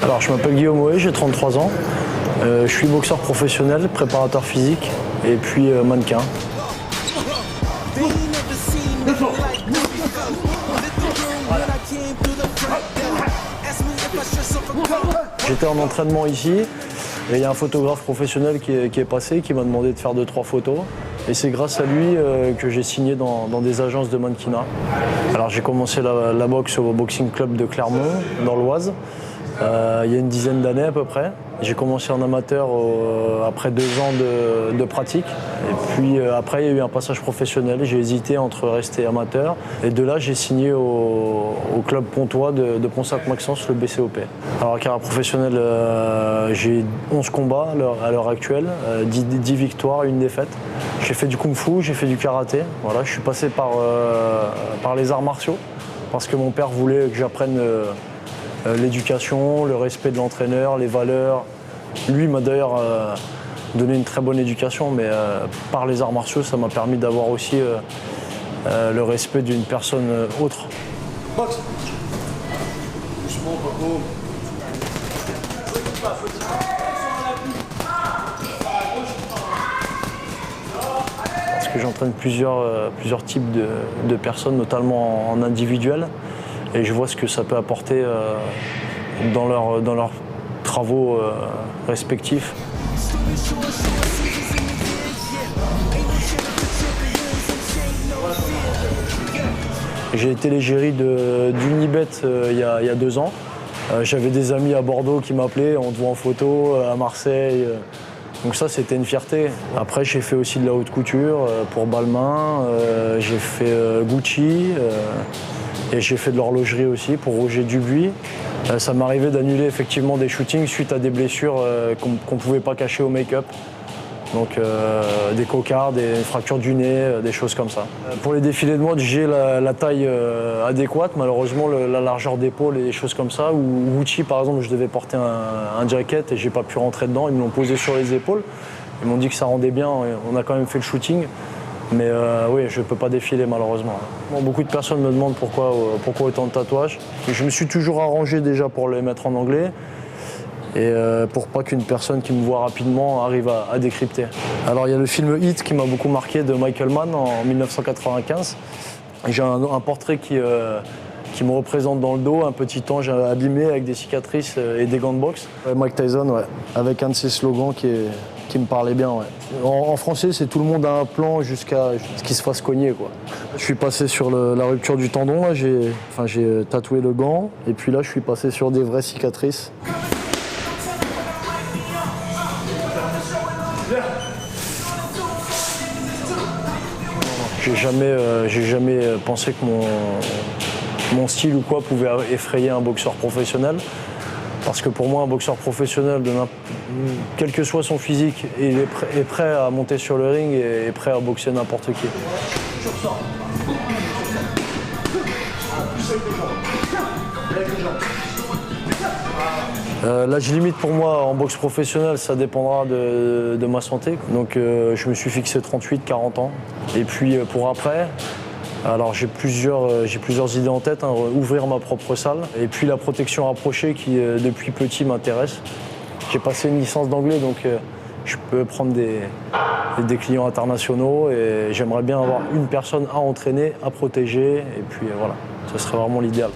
Alors, je m'appelle Guillaume Hoé, j'ai 33 ans. Je suis boxeur professionnel, préparateur physique et puis mannequin. J'étais en entraînement ici et il y a un photographe professionnel qui est passé, qui m'a demandé de faire 2-3 photos. Et c'est grâce à lui que j'ai signé dans des agences de mannequinat. Alors j'ai commencé la boxe au Boxing Club de Clermont, dans l'Oise, il y a une dizaine d'années à peu près. J'ai commencé en amateur après 2 ans de pratique. Et puis après, il y a eu un passage professionnel. J'ai hésité entre rester amateur. Et de là, j'ai signé au club pontois de Pont-Sainte-Maxence, le BCOP. Alors, carrière professionnelle, j'ai 11 combats à l'heure actuelle, 10 victoires, 1 défaite. J'ai fait du kung-fu, j'ai fait du karaté. Voilà, je suis passé par les arts martiaux parce que mon père voulait que j'apprenne l'éducation, le respect de l'entraîneur, les valeurs. Lui m'a d'ailleurs donné une très bonne éducation, mais par les arts martiaux, ça m'a permis d'avoir aussi le respect d'une personne autre. Boxe. Doucement, Paco. Parce que j'entraîne plusieurs types de personnes, notamment en individuel. Et je vois ce que ça peut apporter dans leurs travaux respectifs. J'ai été l'égérie d'Unibet il y a 2 ans. J'avais des amis à Bordeaux qui m'appelaient, on te voit en photo, à Marseille. Donc ça, c'était une fierté. Après, j'ai fait aussi de la haute couture pour Balmain, j'ai fait Gucci. Et j'ai fait de l'horlogerie aussi pour Roger Dubuis. Ça m'arrivait d'annuler effectivement des shootings suite à des blessures qu'on ne pouvait pas cacher au make-up. Donc des cocards, des fractures du nez, des choses comme ça. Pour les défilés de mode, j'ai la taille adéquate. Malheureusement, la largeur d'épaule et des choses comme ça. Ou Gucci, par exemple, je devais porter un jacket et j'ai pas pu rentrer dedans. Ils me l'ont posé sur les épaules. Ils m'ont dit que ça rendait bien. On a quand même fait le shooting. Mais oui, je ne peux pas défiler malheureusement. Bon, beaucoup de personnes me demandent pourquoi autant de tatouages. Et je me suis toujours arrangé déjà pour les mettre en anglais et pour pas qu'une personne qui me voit rapidement arrive à décrypter. Alors il y a le film Hit qui m'a beaucoup marqué de Michael Mann en 1995. J'ai un portrait qui me représente dans le dos, un petit ange abîmé avec des cicatrices et des gants de boxe. Mike Tyson, ouais, avec un de ses slogans qui me parlait bien. Ouais. En français, c'est tout le monde a un plan jusqu'à ce qu'il se fasse cogner, quoi. Je suis passé sur la rupture du tendon, là, j'ai tatoué le gant, et puis là, je suis passé sur des vraies cicatrices. J'ai jamais pensé que mon style ou quoi pouvait effrayer un boxeur professionnel. Parce que pour moi, un boxeur professionnel, quel que soit son physique, il est prêt à monter sur le ring et est prêt à boxer n'importe qui. L'âge limite pour moi en boxe professionnelle, ça dépendra de ma santé. Donc je me suis fixé 38-40 ans. Et puis pour après, alors j'ai plusieurs idées en tête, hein, ouvrir ma propre salle et puis la protection rapprochée qui depuis petit m'intéresse. J'ai passé une licence d'anglais donc je peux prendre des clients internationaux et j'aimerais bien avoir une personne à entraîner, à protéger et puis voilà, ce serait vraiment l'idéal.